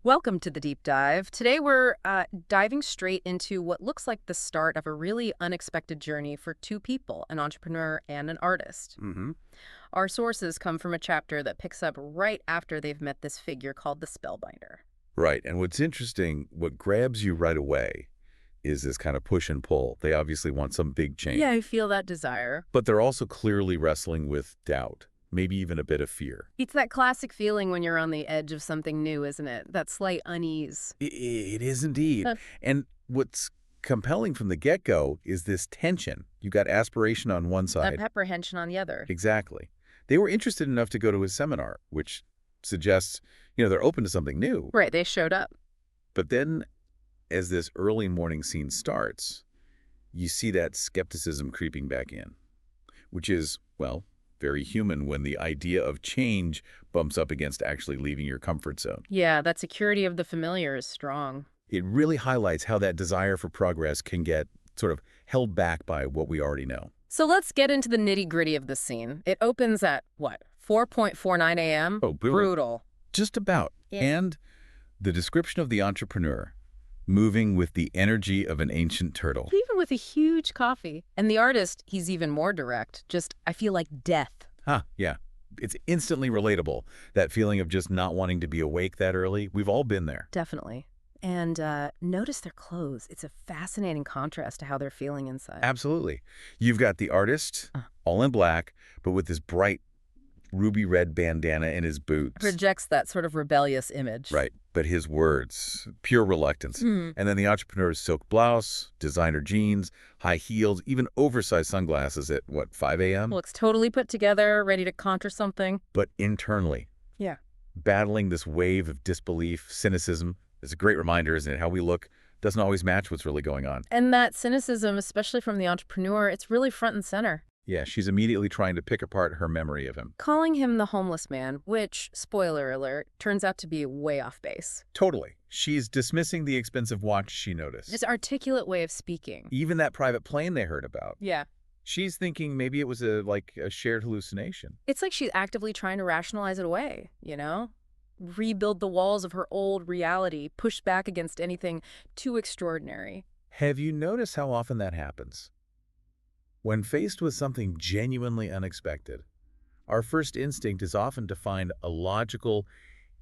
Welcome to the deep dive. Today we're diving straight into what looks like the start of a really unexpected journey for two people, an entrepreneur and an artist. Hmm. Our sources come from a chapter that picks up right after they've met this figure called the Spellbinder. Right. And what's interesting, what grabs you right away is this kind of push and pull. They obviously want some big change, Yeah, I feel that desire. but they're also clearly wrestling with doubt, maybe even a bit of fear. It's that classic feeling when you're on the edge of something new, isn't it? That slight unease. It is indeed. Uh, And what's compelling from the get-go is this tension. You got aspiration on one side. apprehension on the other. Exactly. They were interested enough to go to his seminar, which suggests, they're open to something new. Right, they showed up. But then as this early morning scene starts, you see that skepticism creeping back in, which is, well, very human when the idea of change bumps up against actually leaving your comfort zone. Yeah, that security of the familiar is strong. It really highlights how that desire for progress can get sort of held back by what we already know. So let's get into the nitty-gritty of the scene. It opens at, what, 4:49 a.m.? Oh, Brutal. just about. Yeah. And the description of the entrepreneur moving with the energy of an ancient turtle. Even with a huge coffee. And the artist, he's even more direct. Just, I feel like death. Yeah. It's instantly relatable, that feeling of just not wanting to be awake that early. We've all been there. Definitely. And notice their clothes. It's a fascinating contrast to how they're feeling inside. Absolutely. You've got the artist, all in black, but with this bright ruby red bandana in his boots. Projects that sort of rebellious image. Right. But his words, pure reluctance. Hmm. And then the entrepreneur's silk blouse, designer jeans, high heels, even oversized sunglasses at, 5 a.m.? Looks totally put together, ready to conquer something. But internally, Yeah. battling this wave of disbelief, cynicism. It's a great reminder, isn't it? How we look doesn't always match what's really going on. And that cynicism, especially from the entrepreneur, it's really front and center. Yeah, she's immediately trying to pick apart her memory of him. Calling him the homeless man, which, spoiler alert, turns out to be way off base. Totally. She's dismissing the expensive watch she noticed. This articulate way of speaking. Even that private plane they heard about. Yeah. She's thinking maybe it was a shared hallucination. It's like she's actively trying to rationalize it away, you know? Rebuild the walls of her old reality, push back against anything too extraordinary. Have you noticed how often that happens? When faced with something genuinely unexpected, our first instinct is often to find a logical,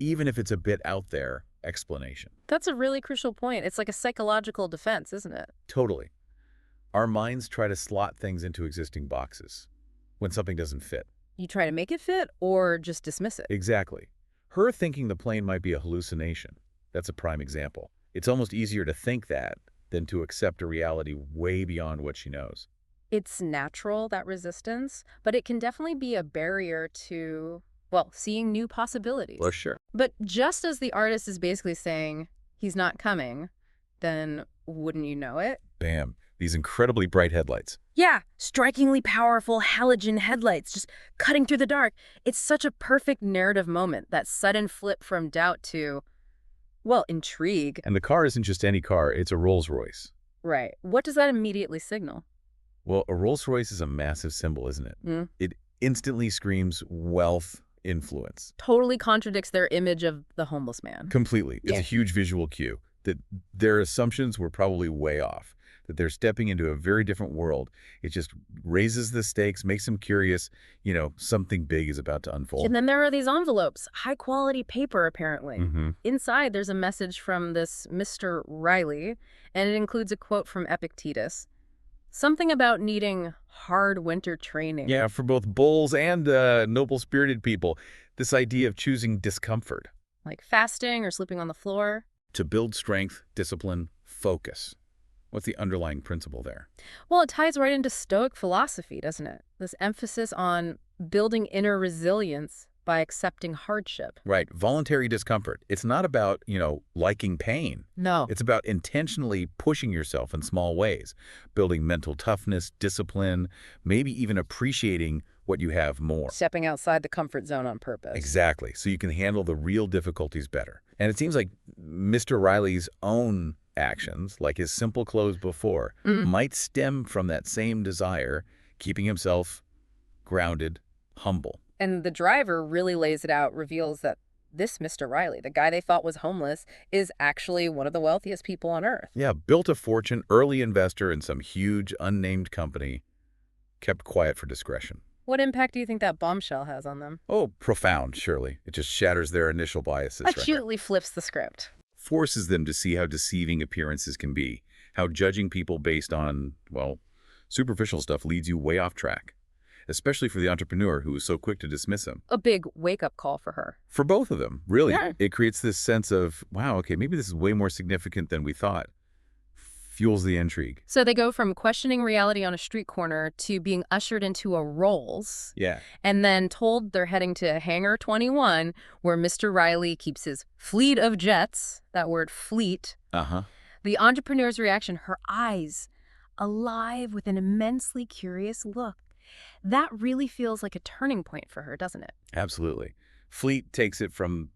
even if it's a bit out there, explanation. That's a really crucial point. It's like a psychological defense, isn't it? Totally. Our minds try to slot things into existing boxes when something doesn't fit. You try to make it fit or just dismiss it. Exactly. Her thinking the plane might be a hallucination. That's a prime example. It's almost easier to think that than to accept a reality way beyond what she knows. It's natural, that resistance, but it can definitely be a barrier to, well, seeing new possibilities. Well, sure. But just as the artist is basically saying he's not coming, then wouldn't you know it? Bam. These incredibly bright headlights. Yeah, strikingly powerful halogen headlights just cutting through the dark. It's such a perfect narrative moment, that sudden flip from doubt to, well, intrigue. And the car isn't just any car, it's a Rolls-Royce. Right. What does that immediately signal? Well, a Rolls-Royce is a massive symbol, isn't it? Mm. It instantly screams wealth, influence. Totally contradicts their image of the homeless man. Completely. It's Yeah. a huge visual cue that their assumptions were probably way off, that they're stepping into a very different world. It just raises the stakes, makes them curious. Something big is about to unfold. And then there are these envelopes, high-quality paper, apparently. Mm-hmm. Inside, there's a message from this Mr. Riley, and it includes a quote from Epictetus. Something about needing hard winter training. Yeah, for both bulls and noble-spirited people, this idea of choosing discomfort Like fasting or sleeping on the floor. to build strength, discipline, focus. What's the underlying principle there? Well, it ties right into Stoic philosophy, doesn't it? This emphasis on building inner resilience by accepting hardship. Right, voluntary discomfort. It's not about, liking pain. No. It's about intentionally pushing yourself in small ways, building mental toughness, discipline, maybe even appreciating what you have more. Stepping outside the comfort zone on purpose. Exactly, so you can handle the real difficulties better. And it seems like Mr. Riley's own actions, like his simple clothes before, might stem from that same desire, keeping himself grounded, humble. And the driver really lays it out, reveals that this Mr. Riley, the guy they thought was homeless, is actually one of the wealthiest people on Earth. Yeah, built a fortune, early investor in some huge unnamed company, kept quiet for discretion. What impact do you think that bombshell has on them? Oh, profound, surely. It just shatters their initial biases right there. Acutely flips the script. Forces them to see how deceiving appearances can be, how judging people based on, well, superficial stuff leads you way off track, especially for the entrepreneur who is so quick to dismiss him. A big wake-up call for her. For both of them, really. Yeah. It creates this sense of, wow, okay, maybe this is way more significant than we thought. Fuels the intrigue. So they go from questioning reality on a street corner to being ushered into a Rolls, Yeah. and then told they're heading to Hangar 21, where Mr. Riley keeps his fleet of jets, that word fleet. Uh-huh. The entrepreneur's reaction, her eyes alive with an immensely curious look. That really feels like a turning point for her, doesn't it? Absolutely. Fleet takes it from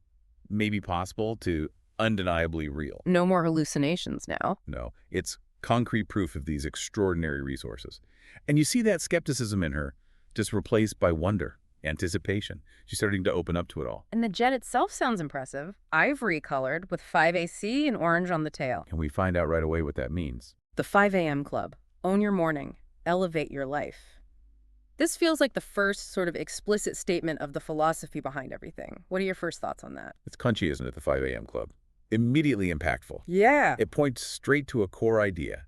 maybe possible to undeniably real. No more hallucinations now. No, it's concrete proof of these extraordinary resources. And you see that skepticism in her just replaced by wonder, anticipation. She's starting to open up to it all. And the jet itself sounds impressive. Ivory colored with 5AC and orange on the tail. And we find out right away what that means. The 5 a.m. Club. Own your morning. Elevate your life. This feels like the first sort of explicit statement of the philosophy behind everything. What are your first thoughts on that? It's punchy, isn't it, the 5 a.m. Club? Immediately impactful. Yeah. It points straight to a core idea.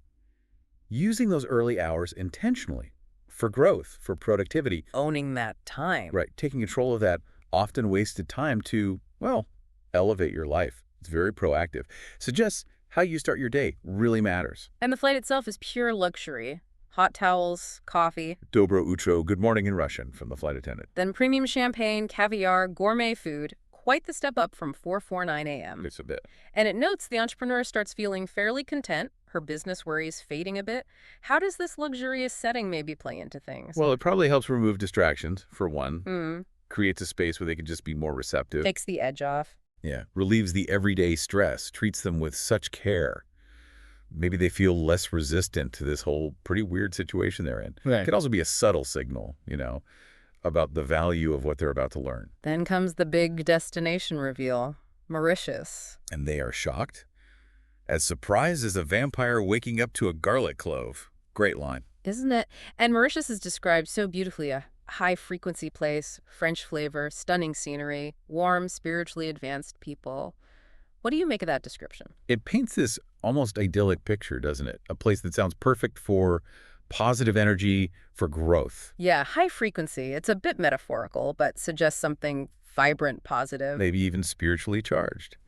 Using those early hours intentionally for growth, for productivity. Owning that time. Right, taking control of that often wasted time to, well, elevate your life. It's very proactive. Suggests how you start your day really matters. And the flight itself is pure luxury. Hot towels, coffee. Dobro utro, good morning in Russian from the flight attendant. Then premium champagne, caviar, gourmet food. Quite the step up from 4:49 a.m. It's a bit. And it notes the entrepreneur starts feeling fairly content, her business worries fading a bit. How does this luxurious setting maybe play into things? Well, it probably helps remove distractions, for one. Creates a space where they can just be more receptive. Takes the edge off. Yeah, relieves the everyday stress, treats them with such care. Maybe they feel less resistant to this whole pretty weird situation they're in. Right. It could also be a subtle signal, about the value of what they're about to learn. Then comes the big destination reveal, Mauritius. And they are shocked. As surprised as a vampire waking up to a garlic clove. Great line. Isn't it? And Mauritius is described so beautifully, a high-frequency place, French flavor, stunning scenery, warm, spiritually advanced people. What do you make of that description? It paints this almost idyllic picture, doesn't it? A place that sounds perfect for positive energy, for growth. Yeah, high frequency. It's a bit metaphorical, but suggests something vibrant, positive. Maybe even spiritually charged.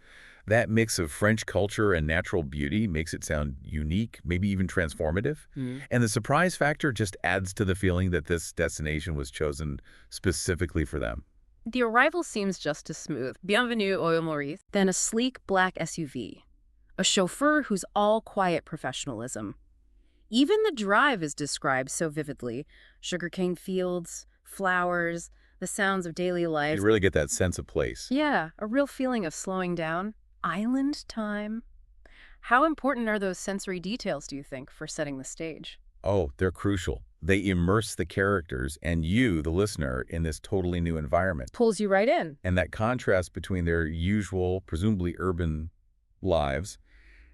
That mix of French culture and natural beauty makes it sound unique, maybe even transformative. And the surprise factor just adds to the feeling that this destination was chosen specifically for them. The arrival seems just as smooth. Bienvenue au Maurice. Then a sleek black SUV. A chauffeur who's all quiet professionalism. Even the drive is described so vividly. Sugarcane fields, flowers, the sounds of daily life. You really get that sense of place. Yeah, a real feeling of slowing down. Island time. How important are those sensory details, do you think, for setting the stage? Oh, they're crucial. They immerse the characters and you, the listener, in this totally new environment. Pulls you right in. And that contrast between their usual, presumably urban lives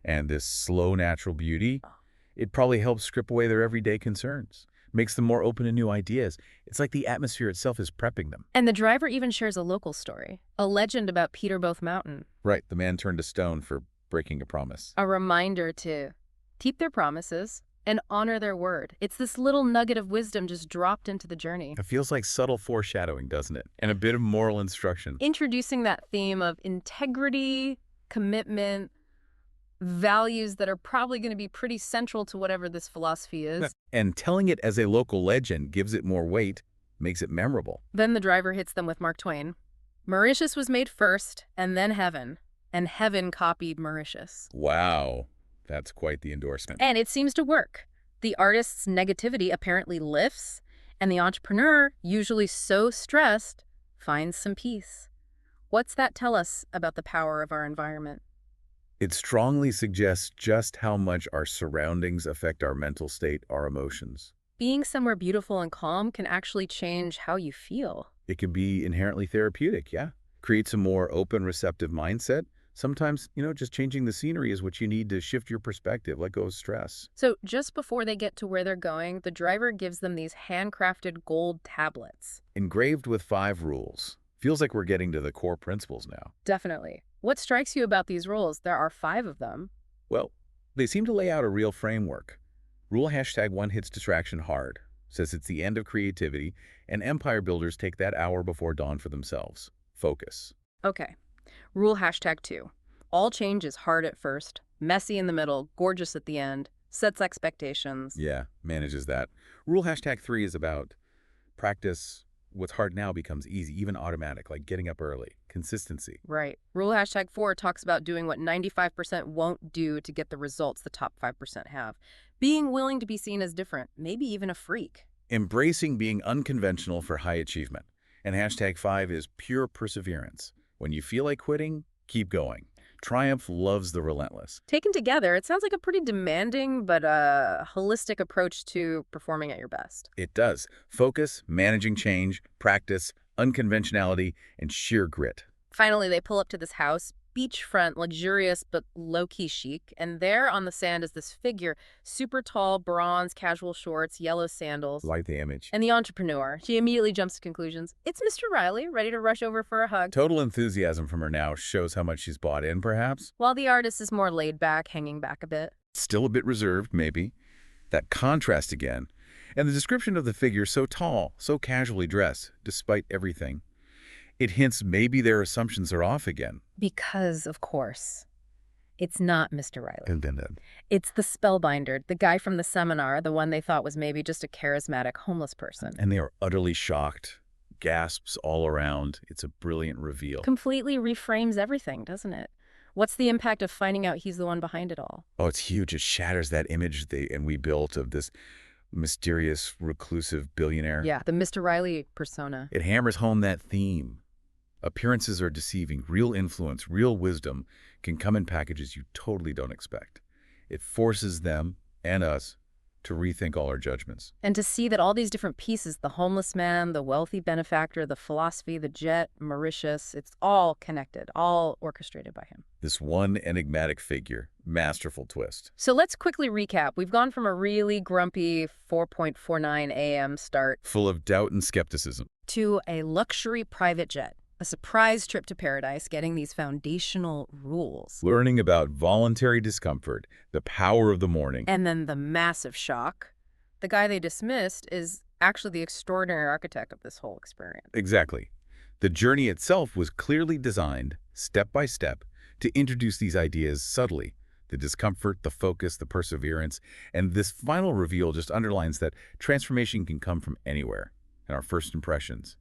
and this slow natural beauty, it probably helps strip away their everyday concerns, makes them more open to new ideas. It's like the atmosphere itself is prepping them. And the driver even shares a local story, a legend about Peterboth Mountain. Right, the man turned to stone for breaking a promise. A reminder to keep their promises and honor their word. It's this little nugget of wisdom just dropped into the journey. It feels like subtle foreshadowing, doesn't it? And a bit of moral instruction. Introducing that theme of integrity, commitment, values that are probably going to be pretty central to whatever this philosophy is. And telling it as a local legend gives it more weight, makes it memorable. Then the driver hits them with Mark Twain. Mauritius was made first, and then heaven. And heaven copied Mauritius. Wow. That's quite the endorsement. And it seems to work. The artist's negativity apparently lifts, and the entrepreneur, usually so stressed, finds some peace. What's that tell us about the power of our environment? It strongly suggests just how much our surroundings affect our mental state, our emotions. Being somewhere beautiful and calm can actually change how you feel. It can be inherently therapeutic, yeah. creates a more open, receptive mindset. Sometimes, just changing the scenery is what you need to shift your perspective, let go of stress. So just before they get to where they're going, the driver gives them these handcrafted gold tablets. Engraved with 5 rules. Feels like we're getting to the core principles now. Definitely. What strikes you about these rules? There are 5 of them. Well, they seem to lay out a real framework. Rule #1 hits distraction hard, says it's the end of creativity, and empire builders take that hour before dawn for themselves. Focus. Okay. Rule #2. All change is hard at first, messy in the middle, gorgeous at the end, sets expectations. Yeah, manages that. Rule #3 is about practice. What's hard now becomes easy, even automatic, like getting up early. Consistency. Right. Rule #4 talks about doing what 95% won't do to get the results the top 5% have. Being willing to be seen as different, maybe even a freak. Embracing being unconventional for high achievement. And #5 is pure perseverance. When you feel like quitting, keep going. Triumph loves the relentless. Taken together, it sounds like a pretty demanding but holistic approach to performing at your best. It does. Focus, managing change, practice, unconventionality, and sheer grit. Finally, they pull up to this house, beachfront, luxurious but low-key chic, and there on the sand is this figure, super tall, bronze, casual shorts, yellow sandals. Like the image. And the entrepreneur, she immediately jumps to conclusions. It's Mr. Riley, ready to rush over for a hug. Total enthusiasm from her now shows how much she's bought in, perhaps. While the artist is more laid back, hanging back a bit. Still a bit reserved, maybe. That contrast again. And the description of the figure so tall, so casually dressed, despite everything. It hints maybe their assumptions are off again. Because, of course, it's not Mr. Riley. And then It's the spellbinder, the guy from the seminar, the one they thought was maybe just a charismatic homeless person. And they are utterly shocked. Gasps all around. It's a brilliant reveal. Completely reframes everything, doesn't it? What's the impact of finding out he's the one behind it all? Oh, it's huge. It shatters that image we built of this mysterious, reclusive billionaire. Yeah, the Mr. Riley persona. It hammers home that theme. Appearances are deceiving. Real influence, real wisdom can come in packages you totally don't expect. It forces them and us to rethink all our judgments. And to see that all these different pieces, the homeless man, the wealthy benefactor, the philosophy, the jet, Mauritius, it's all connected, all orchestrated by him. This one enigmatic figure, masterful twist. So let's quickly recap. We've gone from a really grumpy 4.49 a.m. start Full of doubt and skepticism. to a luxury private jet, a surprise trip to paradise, getting these foundational rules. Learning about voluntary discomfort, the power of the morning. And then the massive shock. The guy they dismissed is actually the extraordinary architect of this whole experience. Exactly. The journey itself was clearly designed, step by step, to introduce these ideas subtly. The discomfort, the focus, the perseverance, and this final reveal just underlines that transformation can come from anywhere, and our first impressions,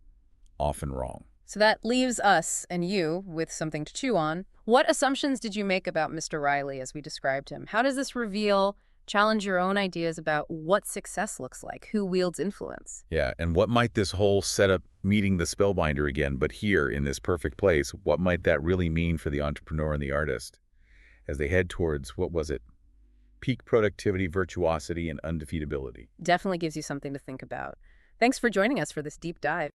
often wrong. So that leaves us and you with something to chew on. What assumptions did you make about Mr. Riley as we described him? How does this reveal challenge your own ideas about what success looks like, who wields influence? Yeah, and what might this whole setup, meeting the spellbinder again, but here in this perfect place, what might that really mean for the entrepreneur and the artist as they head towards, what was it? Peak productivity, virtuosity, and undefeatability. Definitely gives you something to think about. Thanks for joining us for this deep dive.